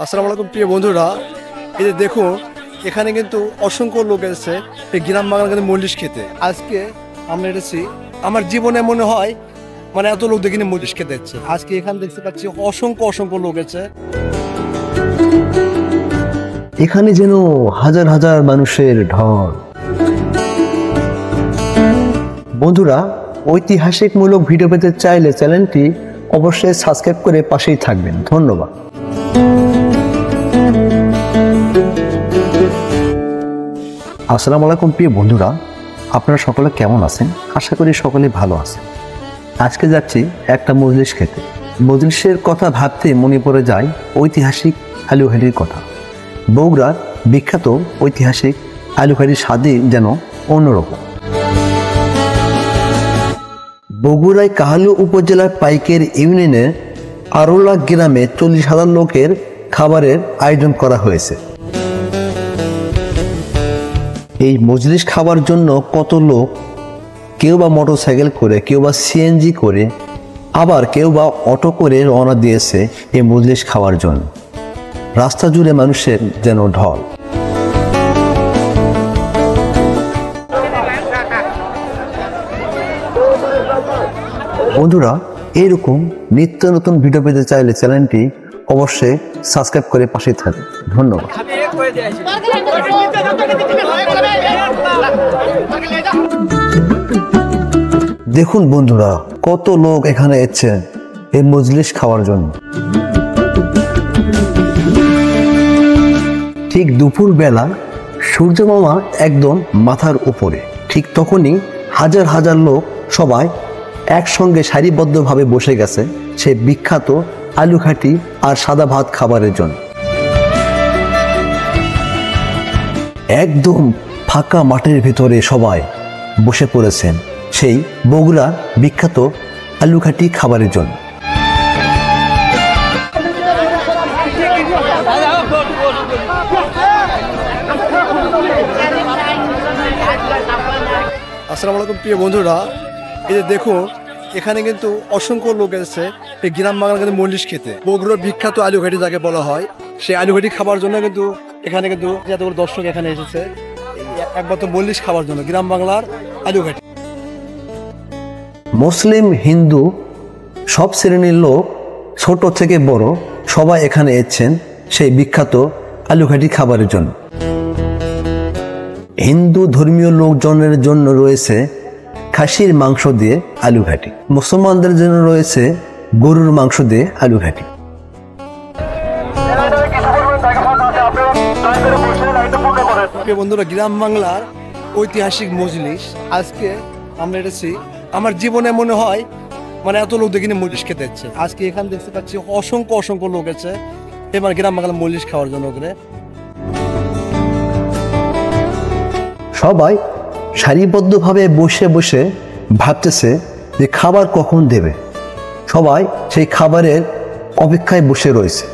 আসসালামু আলাইকুম প্রিয় বন্ধুরা, এই যে দেখুন এখানে কিন্তু অসংখ্য লোক এসেছে এই গ্রাম বাংলা কিন্তু মল্লিশ খেতে। আজকে আমরা এসেছি, আমার জীবনে মনে হয় মানে এত লোক দেখিনি মল্লিশ খেতে এসেছে। আজকে এখানে দেখতে পাচ্ছি অসংখ্য লোক এসেছে। এখানে যেন হাজার হাজার মানুষের ঢল। বন্ধুরা, ঐতিহাসিকমূলক ভিডিও পেতে চাইলে চ্যানেলটি অবশ্যই সাবস্ক্রাইব করে পাশেই থাকবেন। ধন্যবাদ। আসসালামু আলাইকুম প্রিয় বন্ধুরা, আপনারা সকলে কেমন আছেন? আশা করি সকলে ভালো আছেন। আজকে যাচ্ছি একটা মজলিস খেতে। মজলিসের কথা ভাবতে মনে পড়ে যায় ঐতিহাসিক আলুহাটির কথা। বগুড়ার বিখ্যাত ঐতিহাসিক আলুহাটির স্বাদই যেন অন্যরকম। বগুড়ায় কাহালু উপজেলার পাইকের ইউনিয়নের আরোলা গ্রামে 40,000 লোকের খাবারের আয়োজন করা হয়েছে। এই মজলিস খাবার জন্য কত লোক, কেউ বা মোটরসাইকেল করে, কেউ বা সিএনজি করে, আবার কেউ বা অটো করে রওনা দিয়েছে এই মজলিস খাওয়ার জন্য। রাস্তা জুড়ে মানুষের যেন ঢল। বন্ধুরা, এরকম নিত্য নতুন ভিডিও পেতে চাইলে চ্যানেলটি অবশ্যই সাবস্ক্রাইব করে পাশে থাকুন। ধন্যবাদ। দেখুন বন্ধুরা, কত লোক এখানে এসেছে এই মজলিস খাওয়ার জন্য। ঠিক দুপুর বেলা সূর্য মামা একদম মাথার উপরে, ঠিক তখনই হাজার হাজার লোক সবাই একসঙ্গে সারিবদ্ধভাবে বসে গেছে সেই বিখ্যাত আলুঘাটি আর সাদা ভাত খাবারের জন্য। একদম ফাঁকা মাঠের ভিতরে সবাই বসে পড়েছেন সেই বগুড়ার বিখ্যাত আলুঘাটি খাবারের জন্য। আসসালামু আলাইকুম প্রিয় বন্ধুরা, এই যে দেখুন এখানে কিন্তু অসংখ্য লোক এসেছে এই গ্রাম বাংলা কিন্তু মল্লিশ খেতে। বগুড়ার বিখ্যাত আলুঘাটি যাকে বলা হয়, সেই আলুঘাটি খাবার জন্য কিন্তু এখানে কিন্তু যতগুলো দর্শক এখানে এসেছে একমাত্র মল্লিশ খাবার জন্য, গ্রাম বাংলার আলুঘাটি। মুসলিম, হিন্দু সব শ্রেণীর লোক, ছোট থেকে বড় সবাই এখানে এসেছেন সেই বিখ্যাত আলুঘাটি খাবারের জন্য। হিন্দু ধর্মীয় লোকজনের জন্য রয়েছে খাসির মাংস দিয়ে আলুঘাটি, মুসলমানদের জন্য রয়েছে গরুর মাংস দিয়ে আলুঘাটি। বন্ধুরা, গ্রাম বাংলার ঐতিহাসিক মজলিস আজকে আমরা এসেছি, আমার জীবনে মনে হয় মানে এত লোক দেখিনি মজলিস খেতে এসেছে। আজকে এখানে দেখতে পাচ্ছি অসংখ্য লোক আছে এবার গ্রাম বাংলা মজলিস খাওয়ার জন্য করে। সবাই সারিবদ্ধভাবে বসে বসে ভাবতেছে যে খাবার কখন দেবে। সবাই সেই খাবারের অপেক্ষায় বসে রয়েছে।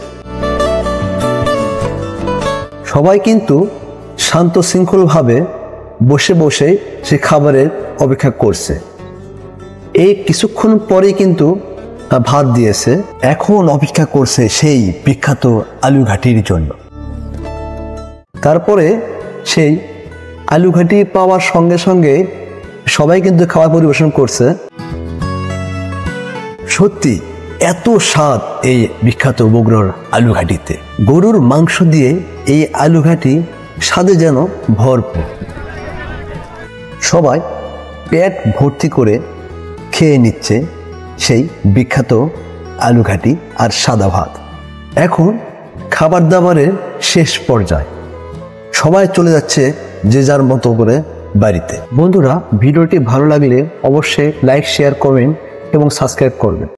সবাই কিন্তু শান্ত শৃঙ্খলভাবে বসে বসে সেই খাবারের অপেক্ষা করছে। এই কিছুক্ষণ পরেই কিন্তু ভাত দিয়েছে, এখন অপেক্ষা করছে সেই বিখ্যাত আলুঘাটির জন্য। তারপরে সেই আলুঘাটি পাওয়ার সঙ্গে সঙ্গে সবাই কিন্তু খাবার পরিবেশন করছে। সত্যি এত স্বাদ এই বিখ্যাত বগুড়ার আলুঘাটিতে। গরুর মাংস দিয়ে এই আলুঘাটি স্বাদে যেন ভরপুর। সবাই পেট ভর্তি করে খেয়ে নিচ্ছে সেই বিখ্যাত আলুঘাটি আর সাদা ভাত। এখন খাবার দাবারের শেষ পর্যায়ে সবাই চলে যাচ্ছে যে যার মতো করে বাড়িতে। বন্ধুরা, ভিডিওটি ভালো লাগলে অবশ্যই লাইক, শেয়ার, কমেন্ট এবং সাবস্ক্রাইব করবেন।